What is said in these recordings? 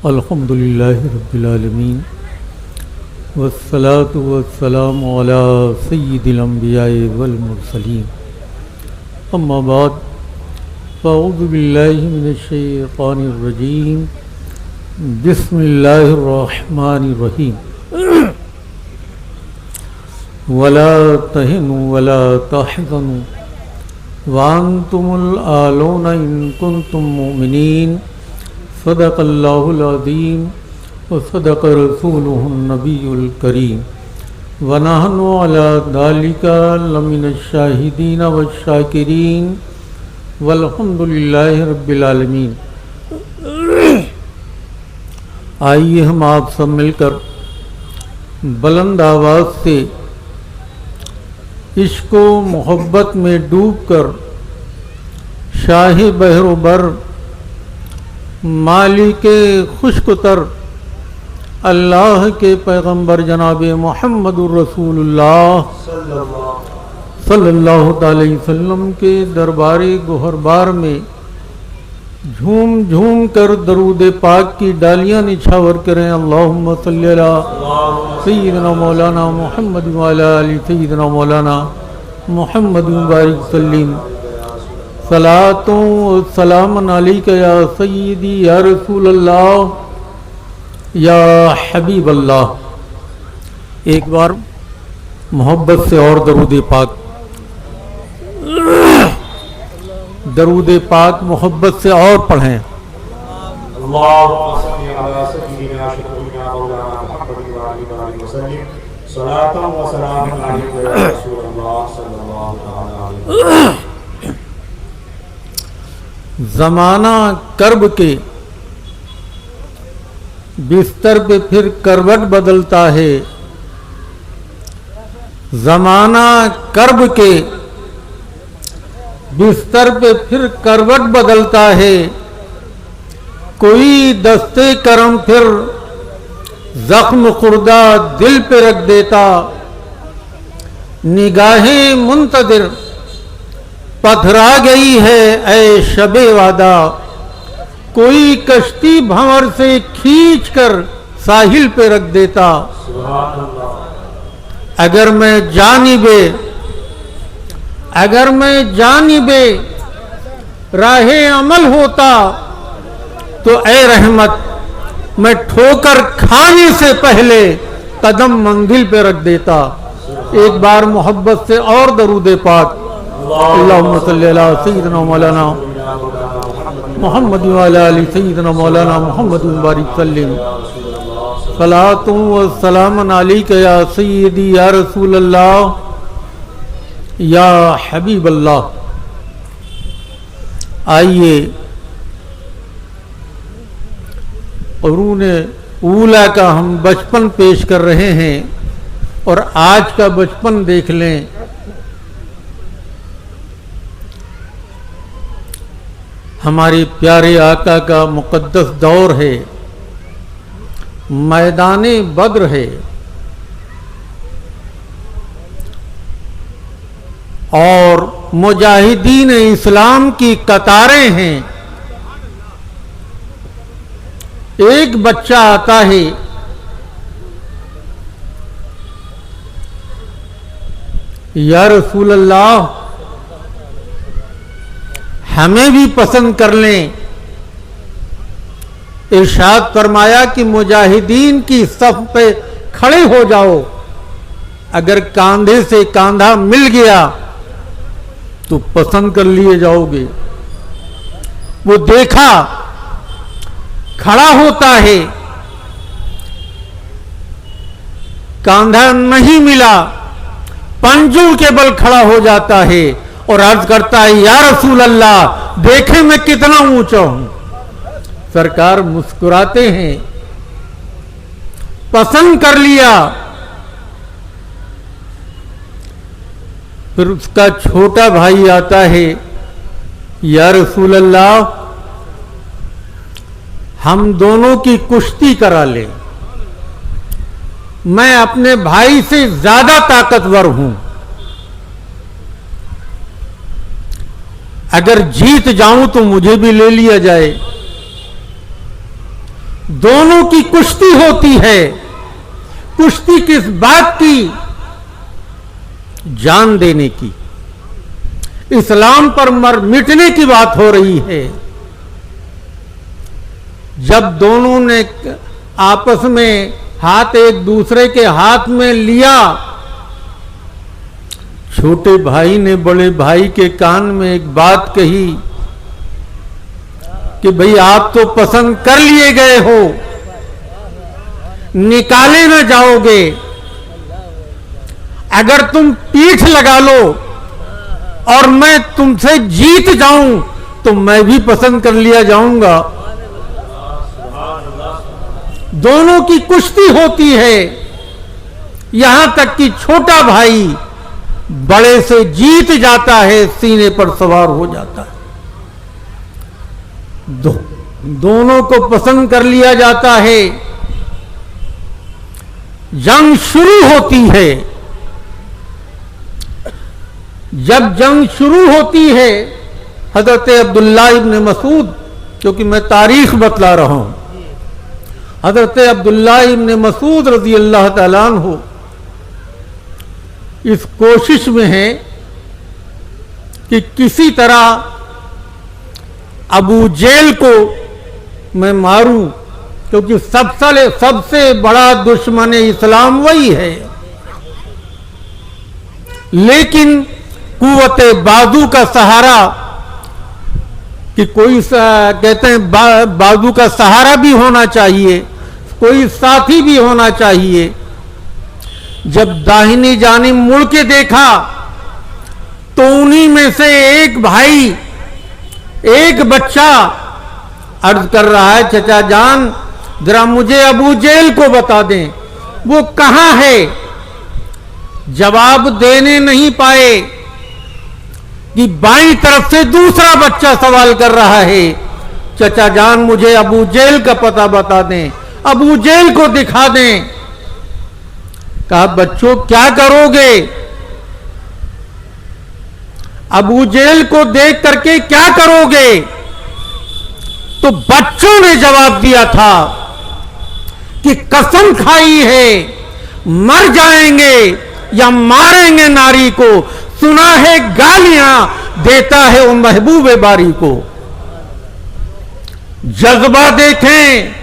अल्हम्दुलिल्लाहि रब्बिल आलमीन वस्सलातु वस्सलामु अला सय्यिदिल अंबिया'i वल मुरसलीन अम्मा बाद फ़अऊज़ु बिल्लाहि मिनश शैतानिर रजीम बिस्मिल्लाहिर रहमानिर रहीम वला तहिनु वला तहज़नु वांतुमुल आलौना इन कुंतुम मुमिनीन सदक़ल्लाहुल अज़ीम व सदक़ रसूलुहुन नबियुल करीम व नहनु अला ज़ालिका लमिनश शाहिदीन वश्शाकिरीन वल्हम्दुलिल्लाहि रब्बिल आलमीन। आइए हम आप सब मिलकर बुलंद आवाज़ से इश्क़ व मोहब्बत में डूबकर शाही बहरोबर मालिके खुशकुतर अल्लाह के पैगंबर जनाब मोहम्मदुर रसूलुल्लाह सल्लल्लाहु अलैहि वसल्लम के दरबारे गोहरबार में झूम झूम कर दरूद पाक की डालियाँ निछावर करें। अल्लाहुम्मा सल्ली अला सय्यिदना मौलाना मुहम्मद व अला आलि सय्यिदना मौलाना मुहम्मद बारिक सल्लिम सलातों व सलामन अलैका या सय्यदी या रसूल अल्लाह या हबीब अल्लाह। एक बार मोहब्बत से और दरूद पाक मोहब्बत से और पढ़ें। ज़माना कर्ब के बिस्तर पे फिर करवट बदलता है। ज़माना कर्ब के बिस्तर पे फिर करवट बदलता है। कोई दस्ते करम फिर जख्म खुर्दा दिल पे रख देता। निगाहें मुंतदिर पथरा गई है ऐ शबे वादा। कोई कश्ती भंवर से खींच कर साहिल पे रख देता। अगर मैं जानिबे राहे अमल होता तो ए रहमत मैं ठोकर खाने से पहले कदम मंजिल पे रख देता। एक बार मोहब्बत से और दरूद पाक अल्लाहुम्मा सल्ली अला सय्यिदना मौलाना मुहम्मद व अला आलि सय्यिदना मौलाना मुहम्मद बारिक सल्लिम सलातुं व सलामन अलैका या सय्यदी या रसूल अल्लाह या हबीब अल्लाह। आइए क़ुरून ऊला का हम बचपन पेश कर रहे हैं और आज का बचपन देख लें। हमारे प्यारे आका का मुक़द्दस दौर है, मैदाने बद्र है और मुजाहिदीन इस्लाम की कतारें हैं। एक बच्चा आता है, या रसूल अल्लाह हमें भी पसंद कर लें। इरशाद फरमाया कि मुजाहिदीन की सफ पे खड़े हो जाओ। अगर कांधे से कांधा मिल गया तो पसंद कर लिए जाओगे। वो देखा, खड़ा होता है, कांधा नहीं मिला, पंजों के बल खड़ा हो जाता है और अर्ज करता है या रसूल अल्लाह देखे मैं कितना ऊंचा हूं। सरकार मुस्कुराते हैं, पसंद कर लिया। फिर उसका छोटा भाई आता है, या रसूल अल्लाह हम दोनों की कुश्ती करा ले, मैं अपने भाई से ज्यादा ताकतवर हूं, अगर जीत जाऊं तो मुझे भी ले लिया जाए। दोनों की कुश्ती होती है। कुश्ती किस बात की? जान देने की। इस्लाम पर मर मिटने की बात हो रही है। जब दोनों ने आपस में हाथ एक दूसरे के हाथ में लिया, छोटे भाई ने बड़े भाई के कान में एक बात कही कि भाई आप तो पसंद कर लिए गए हो, निकाले ना जाओगे। अगर तुम पीठ लगा लो और मैं तुमसे जीत जाऊं तो मैं भी पसंद कर लिया जाऊंगा। दोनों की कुश्ती होती है, यहां तक कि छोटा भाई बड़े से जीत जाता है, सीने पर सवार हो जाता है। दोनों को पसंद कर लिया जाता है। जंग शुरू होती है। जब जंग शुरू होती है, हजरत अब्दुल्ला इब्न मसूद, क्योंकि मैं तारीख बतला रहा हूं, हजरत अब्दुल्ला इब्न मसूद रजी अल्लाह ताला अन्हु इस कोशिश में है कि किसी तरह अबू जेल को मैं मारूं, क्योंकि सबसे बड़ा दुश्मन इस्लाम वही है। लेकिन कुव्वते बाजू का सहारा, कि कोई कहते हैं बाजू का सहारा भी होना चाहिए, कोई साथी भी होना चाहिए। जब दाहिनी जानिब मुड़ के देखा तो उन्हीं में से एक भाई, एक बच्चा अर्ज कर रहा है, चचा जान जरा मुझे अबू जेल को बता दें, वो कहां है। जवाब देने नहीं पाए कि बाईं तरफ से दूसरा बच्चा सवाल कर रहा है, चचा जान मुझे अबू जेल का पता बता दें, अबू जेल को दिखा दें। कहा बच्चों क्या करोगे? अबू जेल को देख करके क्या करोगे? तो बच्चों ने जवाब दिया था कि कसम खाई है मर जाएंगे या मारेंगे नारी को, सुना है गालियां देता है वो महबूब बारी को। जज्बा देखें,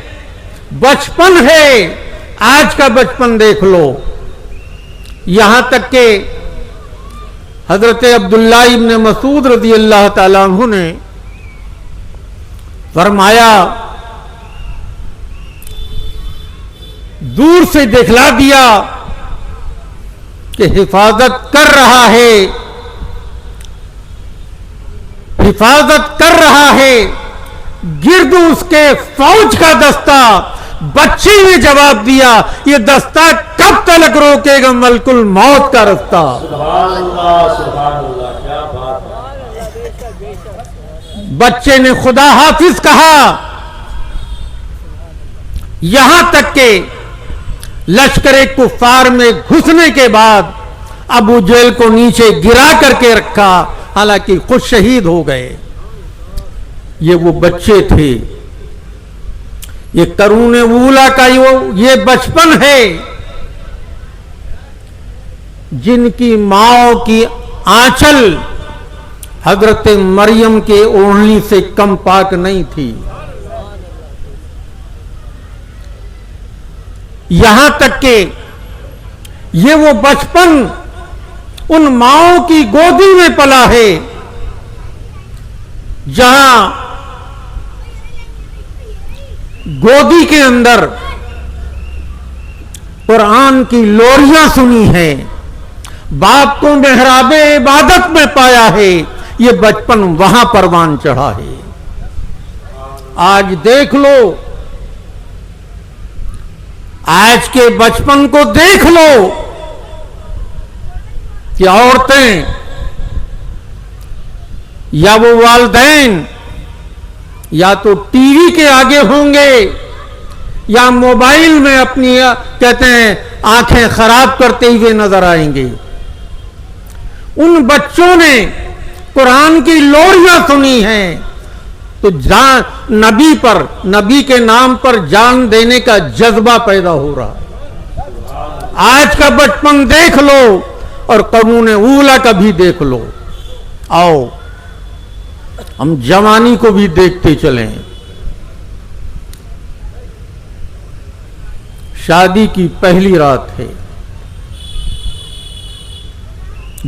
बचपन है, आज का बचपन देख लो। यहां तक के हजरत अब्दुल्ला इब्न मसूद रज़ी अल्लाह ताला अन्हु ने फरमाया, दूर से दिखला दिया कि हिफाजत कर रहा है, हिफाजत कर रहा है। गिर्द उसके फौज का दस्ता। बच्चे ने जवाब दिया, ये दस्ता कब तक रोकेगा मलकुल मौत का रास्ता। सुभान अल्लाह, सुभान अल्लाह, क्या बात है। बच्चे ने खुदा हाफिज कहा। यहां तक के लश्कर कुफार में घुसने के बाद अबू जेल को नीचे गिरा करके रखा, हालांकि खुद शहीद हो गए। ये वो बच्चे थे, ये करूने ऊला का ये बचपन है जिनकी माओ की आंचल हजरत मरियम के ओढ़नी से कम पाक नहीं थी। यहां तक के ये वो बचपन उन माओ की गोदी में पला है जहां गोदी के अंदर कुरान की लोरियां सुनी है, बाप को मेहराबे इबादत में पाया है। ये बचपन वहां परवान चढ़ा है। आज देख लो, आज के बचपन को देख लो कि औरतें या वो वालिदैन या तो टीवी के आगे होंगे या मोबाइल में अपनी कहते हैं आंखें खराब करते हुए नजर आएंगे। उन बच्चों ने कुरान की लोरियां सुनी हैं, तो जान नबी पर, नबी के नाम पर जान देने का जज्बा पैदा हो रहा है। आज का बचपन देख लो और करूण ऊला का भी देख लो। आओ हम जवानी को भी देखते चलें। शादी की पहली रात है,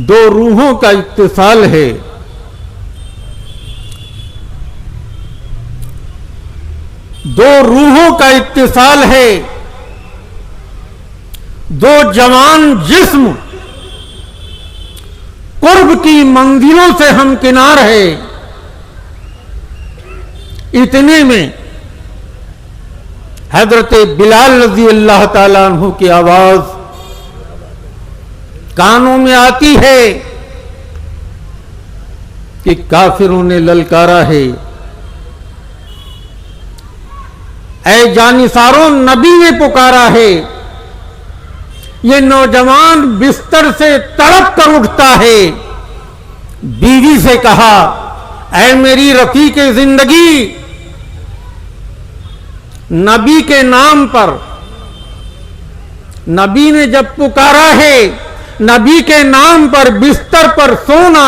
दो रूहों का इत्तिसाल है। दो रूहों का इत्तिसाल है, दो जवान जिस्म कुर्ब की मंजिलों से हम किनार है। इतने में हजरत बिलाल रज़ी अल्लाह ताला अन्हु की आवाज कानों में आती है कि काफिरों ने ललकारा है, ऐ जानिसारों नबी ने पुकारा है। ये नौजवान बिस्तर से तड़प कर उठता है, बीवी से कहा, ऐ मेरी रफीक जिंदगी, नबी के नाम पर, नबी ने जब पुकारा है, नबी के नाम पर बिस्तर पर सोना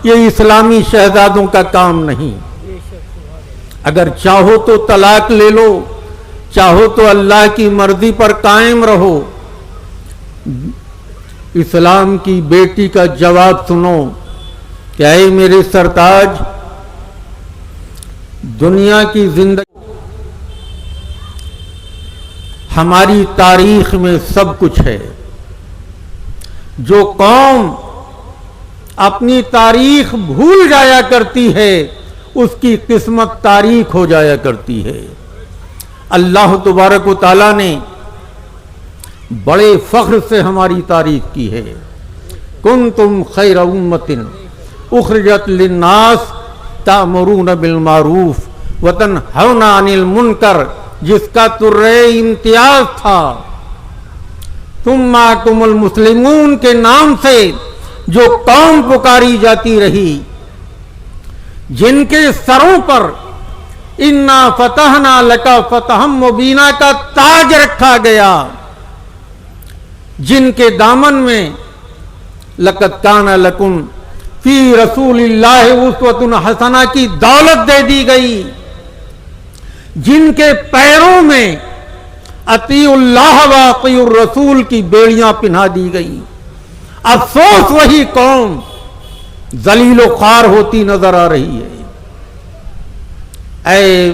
ये इस्लामी शहजादों का काम नहीं। अगर चाहो तो तलाक ले लो, चाहो तो अल्लाह की मर्जी पर कायम रहो। इस्लाम की बेटी का जवाब सुनो, क्या है मेरे सरताज, दुनिया की जिंदगी, हमारी तारीख में सब कुछ है। जो कौम अपनी तारीख भूल जाया करती है उसकी किस्मत तारीख हो जाया करती है। अल्लाह तबारक व तआला ने बड़े फख्र से हमारी तारीफ की है। कुंतुम खैर उम्मतिन उखरिजत लिन्नास तामुरून बिल मारूफ व तनहौना अनिल मुनकर, जिसका तुर्रे इम्तियाज था। तुम्मा तुमुल मुस्लिमून के नाम से जो कौम पुकारी जाती रही, जिनके सरों पर इन्ना फतहना लका फतहम मुबीना का ताज रखा गया, जिनके दामन में लक़द काना लकुम फी रसूलिल्लाहि उस्वतुन हसना की दौलत दे दी गई, जिनके पैरों में अतीउल्लाह व अतीउर रसूल की बेड़ियां पिन्हा दी गई। अफसोस वही कौम जलीलो ख्वार होती नजर आ रही है। ऐ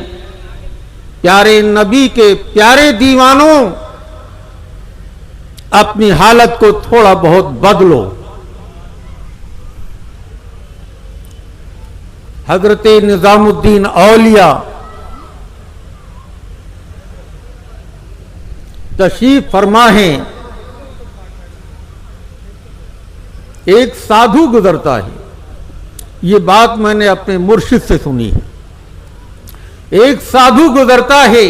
प्यारे नबी के प्यारे दीवानों, अपनी हालत को थोड़ा बहुत बदलो। हजरत निजामुद्दीन औलिया तशरीफ फरमा है। एक साधु गुजरता है, ये बात मैंने अपने मुर्शिद से सुनी है। एक साधु गुजरता है,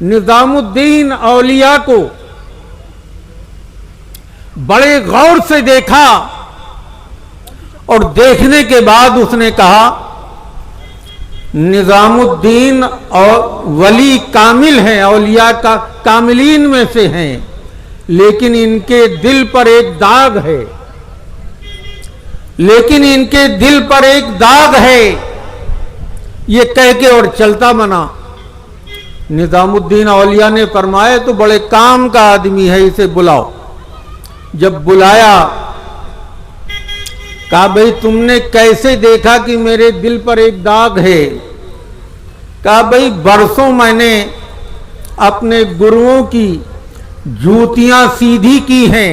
निजामुद्दीन औलिया को बड़े गौर से देखा और देखने के बाद उसने कहा, निजामुद्दीन और वली कामिल हैं, औलिया का कामिलीन में से हैं, लेकिन इनके दिल पर एक दाग है, लेकिन इनके दिल पर एक दाग है। ये कह के और चलता बना। निजामुद्दीन औलिया ने फरमाया, तो बड़े काम का आदमी है, इसे बुलाओ। जब बुलाया, कहा भाई तुमने कैसे देखा कि मेरे दिल पर एक दाग है? कहा भाई बरसों मैंने अपने गुरुओं की जूतियां सीधी की हैं,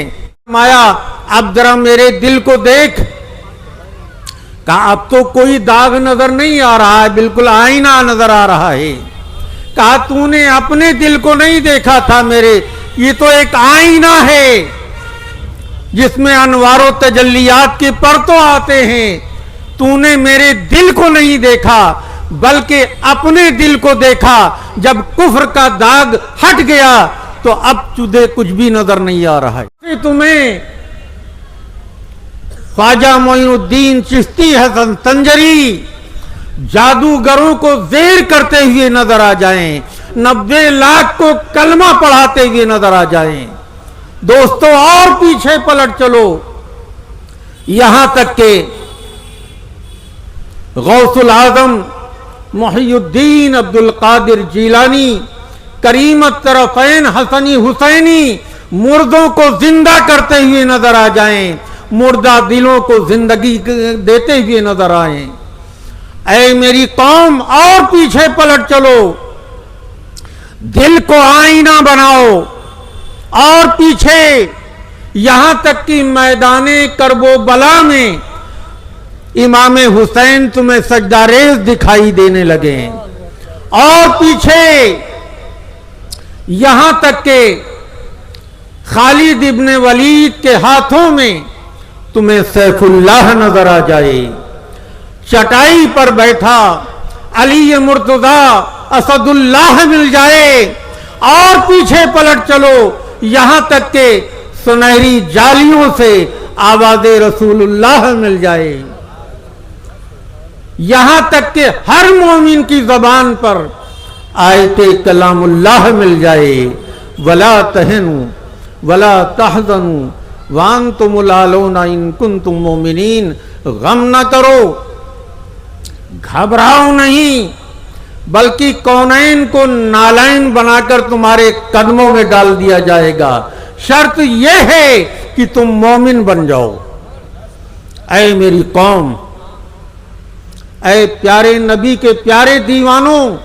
माया अब जरा मेरे दिल को देख। कहा अब तो कोई दाग नजर नहीं आ रहा है, बिल्कुल आईना नजर आ रहा है। कहा तूने अपने दिल को नहीं देखा था मेरे, ये तो एक आईना है जिसमें अनवारो तजल्लियात के परतों आते हैं। तूने मेरे दिल को नहीं देखा बल्कि अपने दिल को देखा। जब कुफ्र का दाग हट गया तो अब तुझे कुछ भी नजर नहीं आ रहा है। तुम्हें ख्वाजा मोइनुद्दीन चिश्ती हसन तंजरी जादूगरों को जेर करते हुए नजर आ जाएं, 90 लाख को कलमा पढ़ाते हुए नजर आ जाएं। दोस्तों और पीछे पलट चलो, यहां तक के गौसुल आजम मुहियुद्दीन अब्दुल कादिर जीलानी, करीमत तरफ़ैन हसनी हुसैनी मुर्दों को जिंदा करते हुए नजर आ जाएं, मुर्दा दिलों को जिंदगी देते हुए नजर आए। ऐ मेरी कौम और पीछे पलट चलो, दिल को आईना बनाओ और पीछे यहां तक कि मैदाने करबो बला में इमाम हुसैन तुम्हें सजदारेज दिखाई देने लगे। और पीछे यहां तक के खालिद इब्ने वलीद के हाथों में तुम्हें सैफुल्लाह नजर आ जाए। चटाई पर बैठा अली मुर्तजा असदुल्लाह मिल जाए। और पीछे पलट चलो, यहां तक के सुनहरी जालियों से आवाज़े रसूलुल्लाह मिल जाए। यहां तक के हर मोमिन की जबान पर आयते कलामुल्लाह मिल जाए। वला तहनु वला तहज़नु वांतुमुल आलौना इन कुंतुम मोमिनीन। गम न करो, घबराओ नहीं, बल्कि कौनैन को नालायन बनाकर तुम्हारे कदमों में डाल दिया जाएगा। शर्त यह है कि तुम मोमिन बन जाओ। ऐ मेरी कौम, ऐ प्यारे नबी के प्यारे दीवानों,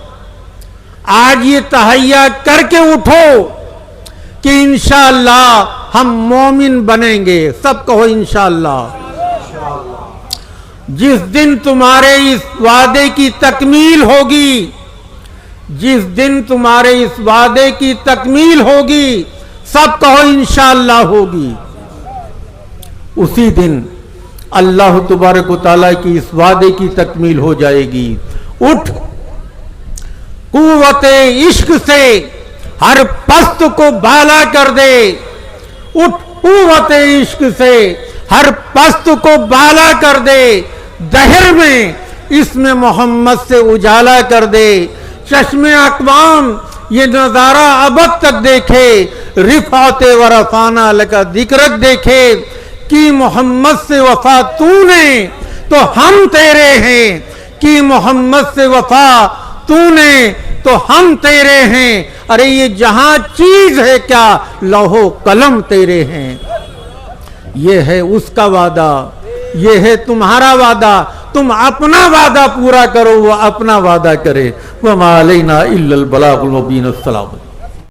आज ये तहैया करके उठो कि इंशाअल्लाह हम मोमिन बनेंगे। सब कहो इंशाअल्लाह। जिस दिन तुम्हारे इस वादे की तकमील होगी, जिस दिन तुम्हारे इस वादे की तकमील होगी, सब कहो इंशाअल्लाह होगी, उसी दिन अल्लाह तबारक व तआला की इस वादे की तकमील हो जाएगी। उठ, कुव्वते इश्क से हर पस्त को बाला कर दे। उठ, कुव्वते इश्क से हर पस्त को बाला कर दे। दहर में इसमें मोहम्मद से उजाला कर दे। चश्मे अकवाम ये नजारा अबद तक देखे। रिफाते व रफाना लका दिक्रत देखे कि मोहम्मद से वफा तूने तो हम तेरे हैं, कि मोहम्मद से वफा तूने तो हम तेरे हैं। अरे ये जहां चीज है क्या, लौहो कलम तेरे हैं। ये है उसका वादा, ये है तुम्हारा वादा। तुम अपना वादा पूरा करो, वो अपना वादा करे। वमा अलैना इल्लल बलागुल मुबीन। अस्सलाम।